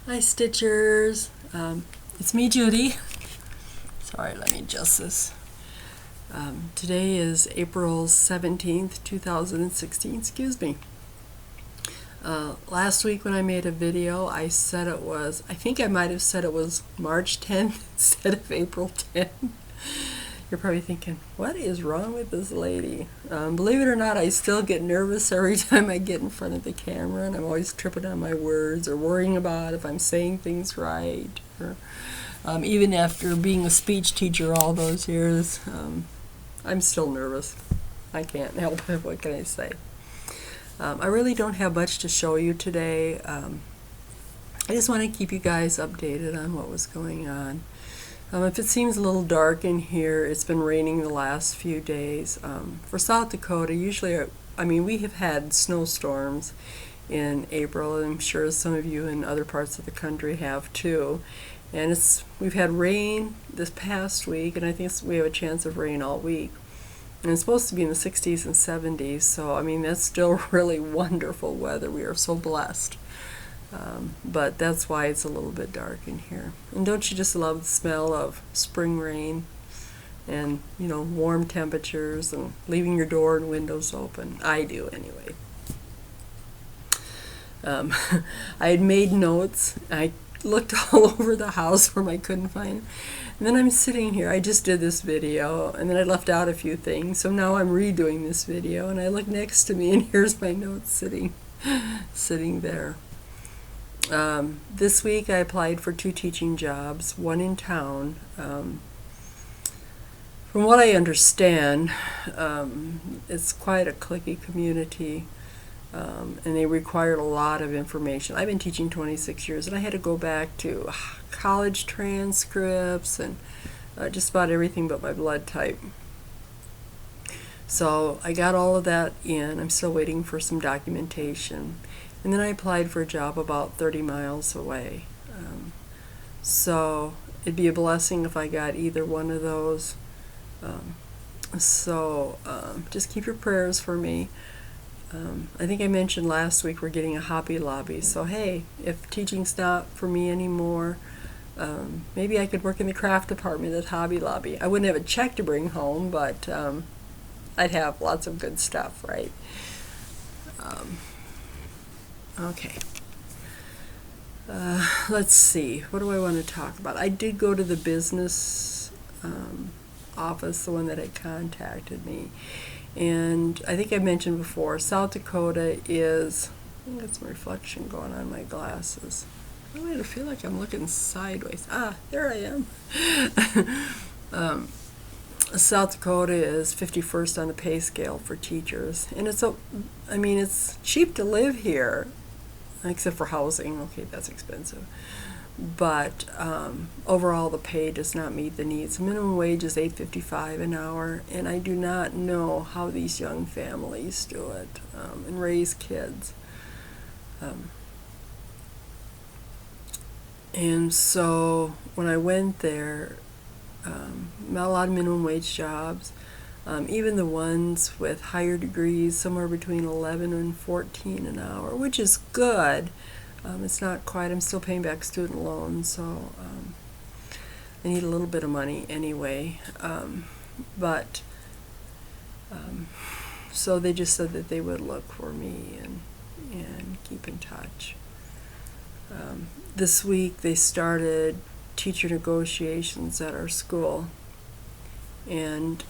Hi Stitchers, it's me Judy. Sorry, let me adjust this. Today is April 17th, 2016, excuse me. Last week when I made a video I said it was, I think I might have said it was March 10th instead of April 10th. You're probably thinking, what is wrong with this lady? Believe it or not, I still get nervous every time I get in front of the camera, and I'm always tripping on my words or worrying about if I'm saying things right. Or, even after being a speech teacher all those years, I'm still nervous. I can't help it. What can I say? I really don't have much to show you today. I just want to keep you guys updated on what was going on. If it seems a little dark in here, it's been raining the last few days. For South Dakota, usually, we have had snowstorms in April, and I'm sure some of you in other parts of the country have too. And we've had rain this past week, and I think we have a chance of rain all week. And it's supposed to be in the 60s and 70s, so that's still really wonderful weather. We are so blessed. But that's why it's a little bit dark in here. And don't you just love the smell of spring rain and, warm temperatures and leaving your door and windows open? I do anyway. I had made notes. I looked all over the house where I couldn't find them. And then I'm sitting here. I just did this video, and then I left out a few things. So now I'm redoing this video, and I look next to me, and here's my notes sitting there. This week I applied for 2 teaching jobs, one in town. From what I understand, it's quite a cliquey community, and they required a lot of information. I've been teaching 26 years, and I had to go back to college transcripts and just about everything but my blood type. So I got all of that in. I'm still waiting for some documentation. And then I applied for a job about 30 miles away. So it'd be a blessing if I got either one of those. Just keep your prayers for me. I think I mentioned last week we're getting a Hobby Lobby. So hey, if teaching's not for me anymore, maybe I could work in the craft department at Hobby Lobby. I wouldn't have a check to bring home, but I'd have lots of good stuff, right? Okay. Let's see. What do I want to talk about? I did go to the business office, the one that had contacted me. And I think I mentioned before, South Dakota is, I think that's some reflection going on my glasses. I feel like I'm looking sideways. There I am. South Dakota is 51st on the pay scale for teachers. And it's cheap to live here. Except for housing. Okay, that's expensive. But overall, the pay does not meet the needs. The minimum wage is $8.55 an hour, and I do not know how these young families do it and raise kids. And so when I went there, not a lot of minimum wage jobs. Even the ones with higher degrees, somewhere between 11 and 14 an hour, which is good. It's not quite, I'm still paying back student loans, so I need a little bit of money anyway. So they just said that they would look for me and keep in touch. This week they started teacher negotiations at our school. And,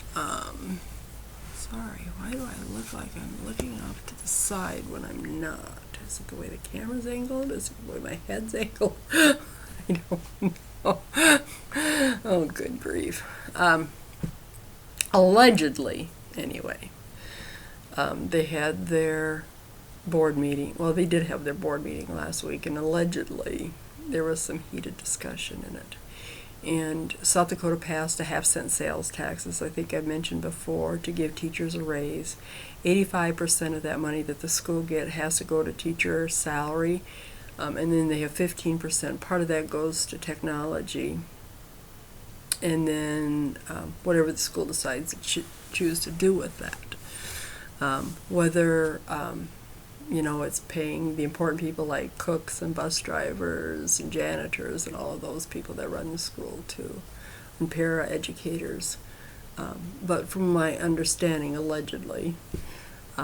sorry, why do I look like I'm looking off to the side when I'm not? Is it the way the camera's angled? Is it the way my head's angled? I don't know. Oh, good grief. Allegedly, anyway, they had their board meeting. Well, they did have their board meeting last week, and allegedly there was some heated discussion in it. And South Dakota passed a half-cent sales tax, as I think I mentioned before, to give teachers a raise. 85% of that money that the school get has to go to teacher salary, and then they have 15%. Part of that goes to technology, and then whatever the school decides to choose to do with that. Whether it's paying the important people like cooks and bus drivers and janitors and all of those people that run the school too, and para educators. But from my understanding, allegedly, we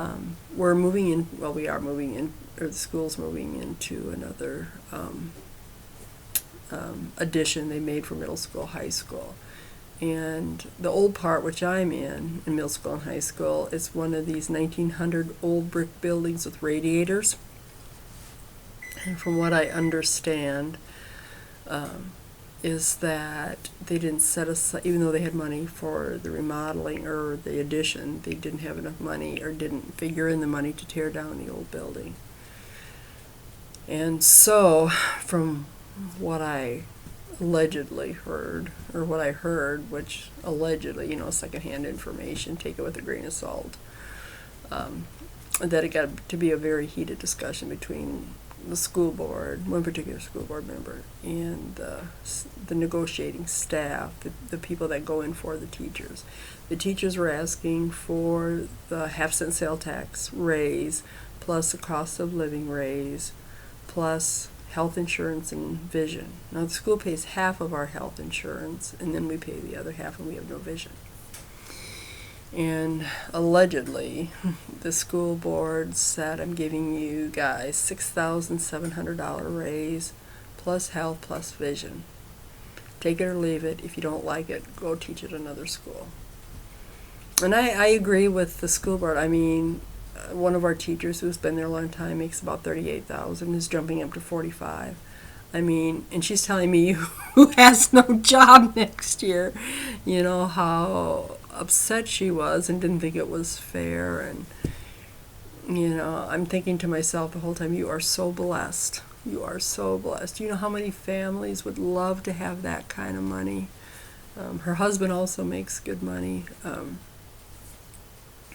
are moving in, or the school's moving into another addition they made for middle school, high school. And the old part, which I'm in middle school and high school, is one of these 1900 old brick buildings with radiators. And from what I understand, is that they didn't set aside, even though they had money for the remodeling or the addition, they didn't have enough money or didn't figure in the money to tear down the old building. And so, from what I allegedly heard, or what I heard, which allegedly, secondhand information, take it with a grain of salt, that it got to be a very heated discussion between the school board, one particular school board member, and the negotiating staff, the people that go in for the teachers. The teachers were asking for the half-cent sale tax raise, plus a cost of living raise, plus health insurance and vision. Now the school pays half of our health insurance, and then we pay the other half, and we have no vision. And allegedly, the school board said, I'm giving you guys $6,700 raise, plus health, plus vision. Take it or leave it. If you don't like it, go teach at another school. And I agree with the school board. I mean, one of our teachers who's been there a long time makes about $38,000, is jumping up to $45,000. I mean, and she's telling me who has no job next year, how upset she was and didn't think it was fair. And I'm thinking to myself the whole time, you are so blessed. You are so blessed. You know how many families would love to have that kind of money. Her husband also makes good money.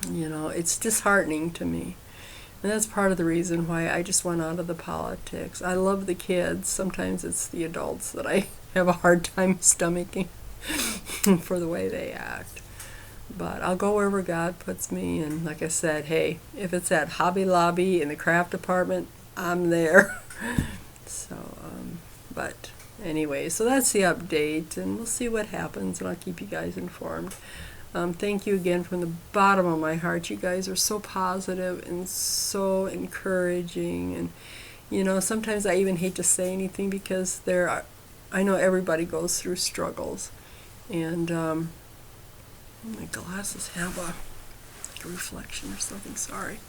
It's disheartening to me. And that's part of the reason why I just went out of the politics. I love the kids. Sometimes it's the adults that I have a hard time stomaching for the way they act. But I'll go wherever God puts me. And like I said, hey, if it's at Hobby Lobby in the craft department, I'm there. But anyway, so that's the update. And we'll see what happens. And I'll keep you guys informed. Thank you again from the bottom of my heart. You guys are so positive and so encouraging. And, sometimes I even hate to say anything because I know everybody goes through struggles. And my glasses have a reflection or something, sorry.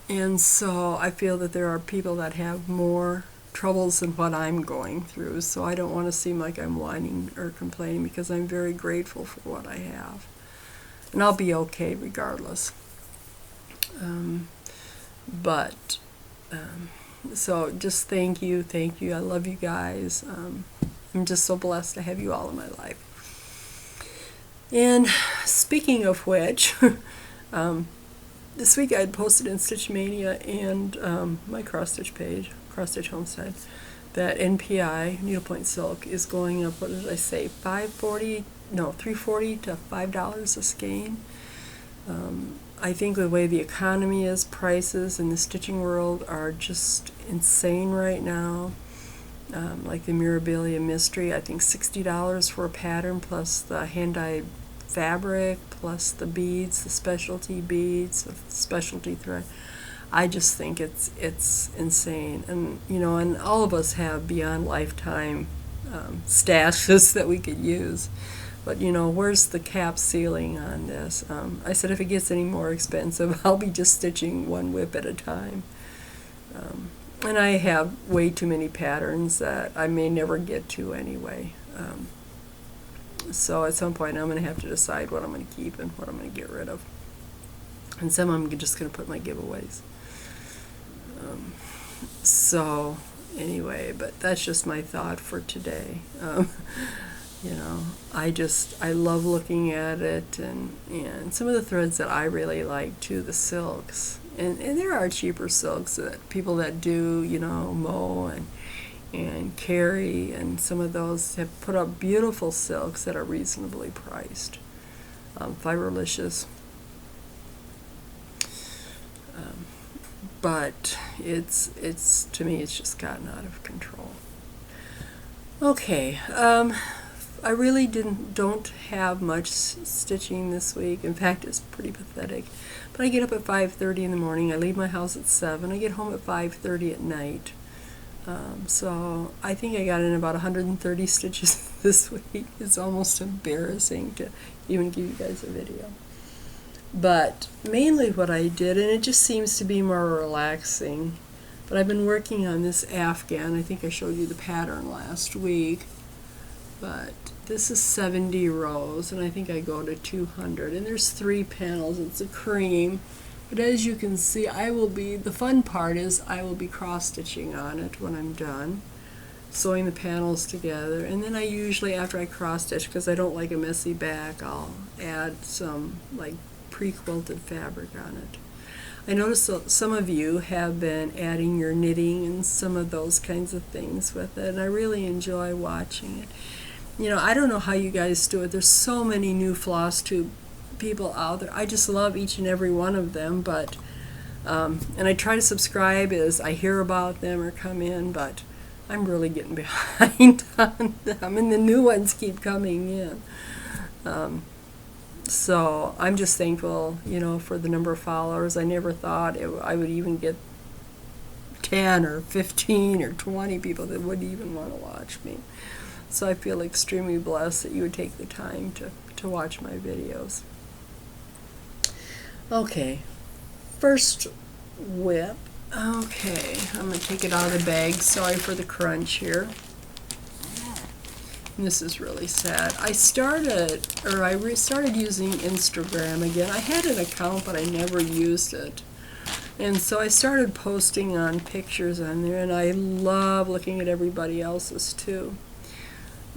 And so I feel that there are people that have more troubles than what I'm going through, so I don't want to seem like I'm whining or complaining because I'm very grateful for what I have, and I'll be okay regardless. So just thank you, I love you guys. I'm just so blessed to have you all in my life. And speaking of which, this week I had posted in Stitch Mania and my cross stitch page, Cross Stitch Homestead, that NPI, needlepoint silk, is going up, what did I say, $3.40 to $5 a skein. I think the way the economy is, prices in the stitching world are just insane right now. Like the Mirabilia Mystery, I think $60 for a pattern plus the hand-dyed fabric plus the beads, the specialty beads, the specialty thread. I just think it's insane. And and all of us have beyond lifetime stashes that we could use. But where's the cap ceiling on this? I said if it gets any more expensive, I'll be just stitching one WIP at a time. And I have way too many patterns that I may never get to anyway. So at some point I'm going to have to decide what I'm going to keep and what I'm going to get rid of. And some I'm just going to put in my giveaways. So anyway, but that's just my thought for today. I love looking at it, and some of the threads that I really like too, the silks. And there are cheaper silks that people that do, mow and carry, and some of those have put up beautiful silks that are reasonably priced. Fiberlicious. but it's to me it's just gotten out of control. Okay, I really don't have much stitching this week. In fact, it's pretty pathetic. But I get up at 5:30 in the morning. I leave my house at 7. I get home at 5:30 at night. So I think I got in about 130 stitches this week. It's almost embarrassing to even give you guys a video. But mainly what I did, and it just seems to be more relaxing, but I've been working on this Afghan. I think I showed you the pattern last week. But this is 70 rows, and I think I go to 200. And there's 3 panels. It's a cream. But as you can see, the fun part is I will be cross-stitching on it when I'm done, sewing the panels together. And then I usually, after I cross-stitch, because I don't like a messy back, I'll add some like pre-quilted fabric on it. I noticed that some of you have been adding your knitting and some of those kinds of things with it, and I really enjoy watching it. You know, I don't know how you guys do it. There's so many new Flosstube people out there. I just love each and every one of them, but and I try to subscribe as I hear about them or come in, but I'm really getting behind on them, and the new ones keep coming in. So I'm just thankful, you know, for the number of followers. I never thought I would even get 10 or 15 or 20 people that wouldn't even want to watch me. So I feel extremely blessed that you would take the time to watch my videos. Okay, first WIP. Okay, I'm going to take it out of the bag. Sorry for the crunch here. And this is really sad. I restarted using Instagram again. I had an account, but I never used it. And so I started posting on pictures on there, and I love looking at everybody else's too.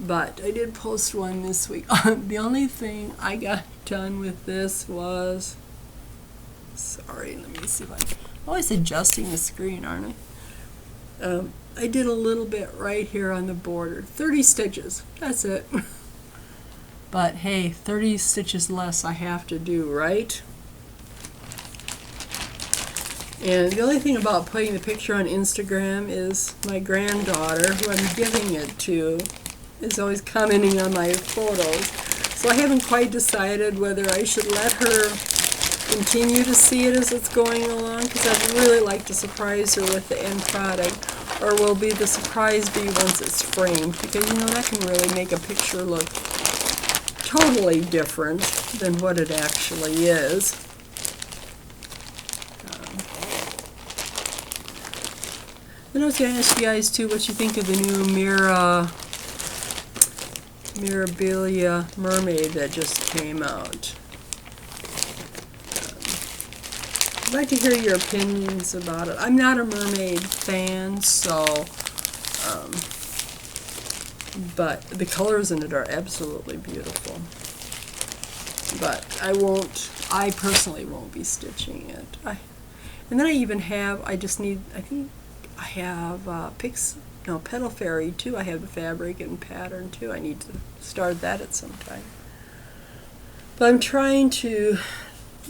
But I did post one this week. The only thing I got done with this was, sorry, let me see if I'm always adjusting the screen, aren't I? I did a little bit right here on the border. 30 stitches, that's it. But hey, 30 stitches less I have to do, right? And the only thing about putting the picture on Instagram is my granddaughter, who I'm giving it to, is always commenting on my photos. So I haven't quite decided whether I should let her continue to see it as it's going along, because I'd really like to surprise her with the end product, or will be the surprise be once it's framed, because you know that can really make a picture look totally different than what it actually is. Then I was going to ask you guys too what you think of the new Mirabilia mermaid that just came out. I'd like to hear your opinions about it. I'm not a mermaid fan, so but the colors in it are absolutely beautiful. But I personally won't be stitching it. And then I even have, I think I have Petal Fairy too. I have the fabric and pattern too. I need to start that at some time. But I'm trying to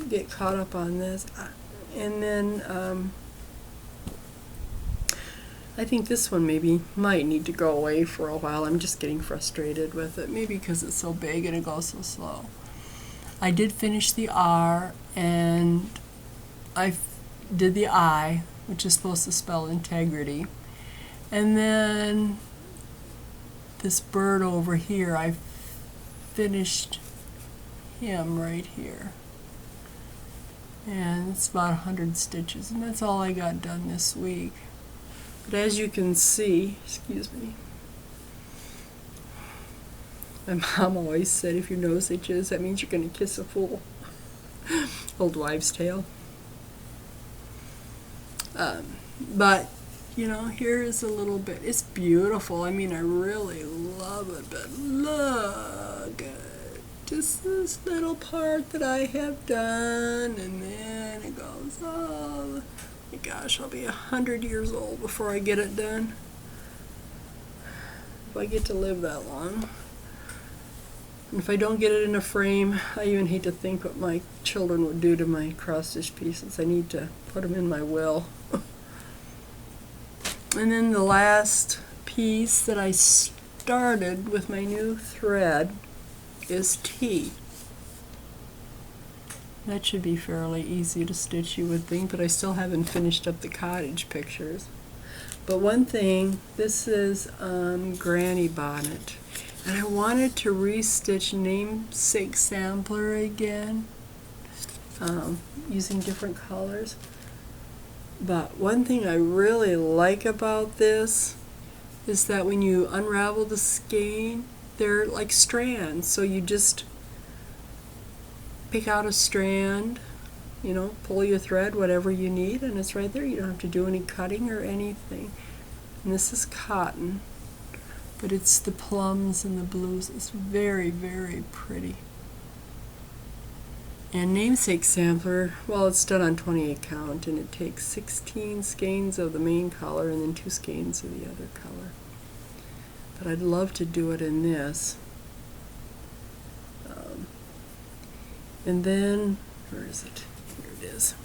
get caught up on this. And then I think this one might need to go away for a while. I'm just getting frustrated with it, maybe because it's so big and it goes so slow. I did finish the R, and I did the I, which is supposed to spell integrity. And then this bird over here, I finished him right here. And it's about 100 stitches, and that's all I got done this week. But as you can see, excuse me, my mom always said if your nose itches, that means you're going to kiss a fool. Old wives' tale. But, you know, here is a little bit. It's beautiful. I mean, I really love it, but look at just this little part that I have done, and then it goes, oh my gosh, I'll be 100 years old before I get it done. If I get to live that long. And if I don't get it in a frame, I even hate to think what my children would do to my cross-stitch pieces. I need to put them in my will. And then the last piece that I started with my new thread is T. That should be fairly easy to stitch, you would think, but I still haven't finished up the cottage pictures. But one thing, this is Granny Bonnet. And I wanted to restitch Namesake Sampler again, using different colors. But one thing I really like about this is that when you unravel the skein, they're like strands. So you just pick out a strand, you know, pull your thread, whatever you need, and it's right there. You don't have to do any cutting or anything. And this is cotton, but it's the plums and the blues. It's very, very pretty. And Namesake Sampler, well, it's done on 28 count, and it takes 16 skeins of the main color and then 2 skeins of the other color. But I'd love to do it in this. And then, where is it? Here it is.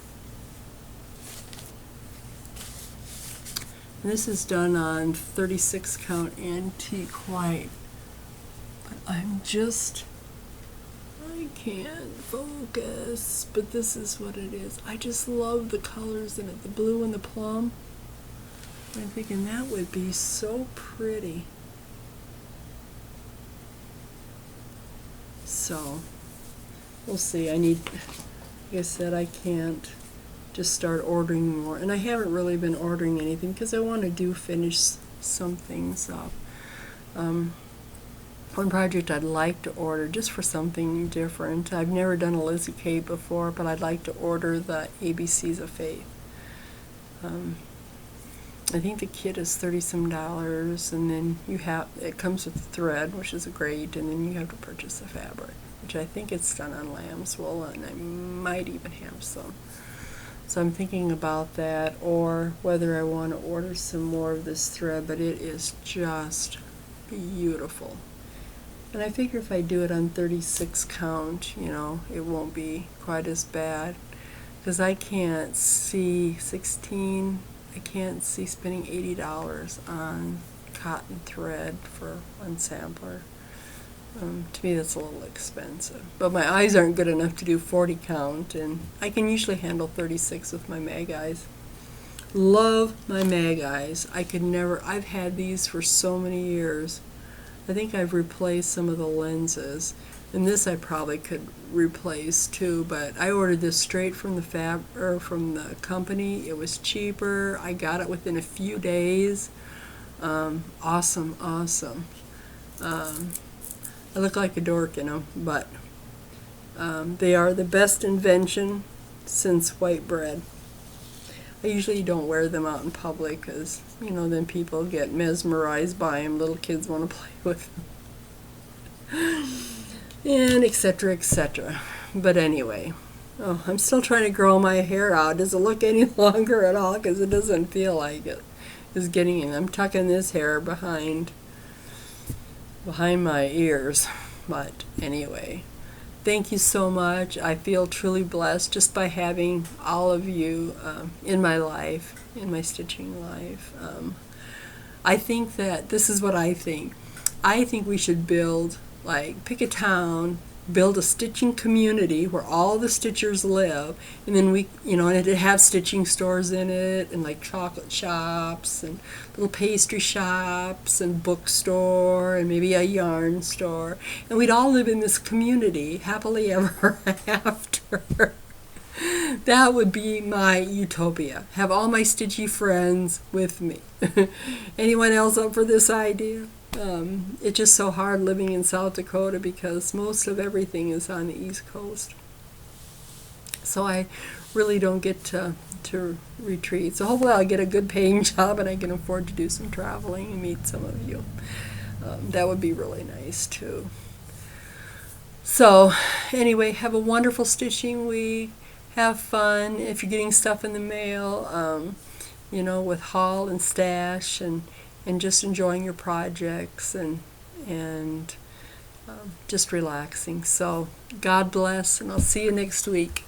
And this is done on 36 count antique white. But I can't focus, but this is what it is. I just love the colors in it, the blue and the plum. I'm thinking that would be so pretty. So, we'll see. Like I said, I can't just start ordering more. And I haven't really been ordering anything because I want to finish some things up. One project I'd like to order just for something different. I've never done a Lizzie Kate before, but I'd like to order the ABCs of Faith. I think the kit is $30-some, and then it comes with thread, which is great, and then you have to purchase the fabric, which I think it's done on lamb's wool, and I might even have some. So I'm thinking about that, or whether I want to order some more of this thread, but it is just beautiful. And I figure if I do it on 36 count, you know, it won't be quite as bad, because I can't see spending $80 on cotton thread for one sampler. To me, that's a little expensive. But my eyes aren't good enough to do 40 count, and I can usually handle 36 with my mag eyes. Love my mag eyes. I've had these for so many years. I think I've replaced some of the lenses, and this I probably could replace too, but I ordered this straight from the from the company. It was cheaper. I got it within a few days. Awesome. I look like a dork in them, but they are the best invention since white bread. I usually don't wear them out in public because, you know, then people get mesmerized by them. Little kids want to play with them. And etc., etc. But anyway, I'm still trying to grow my hair out. Does it look any longer at all? Because it doesn't feel like it is getting in. I'm tucking this hair behind my ears. But anyway, thank you so much. I feel truly blessed just by having all of you in my life, in my stitching life. I think that this is what I think. I think we should pick a town, build a stitching community where all the stitchers live, and then and it'd have stitching stores in it, and like chocolate shops, and little pastry shops, and bookstore, and maybe a yarn store, and we'd all live in this community happily ever after. That would be my utopia. Have all my stitchy friends with me. Anyone else up for this idea? It's just so hard living in South Dakota because most of everything is on the East Coast. So I really don't get to retreat. So hopefully I'll get a good paying job and I can afford to do some traveling and meet some of you. That would be really nice too. So anyway, have a wonderful stitching week. Have fun if you're getting stuff in the mail, with haul and stash, and just enjoying your projects, and just relaxing. So God bless, and I'll see you next week.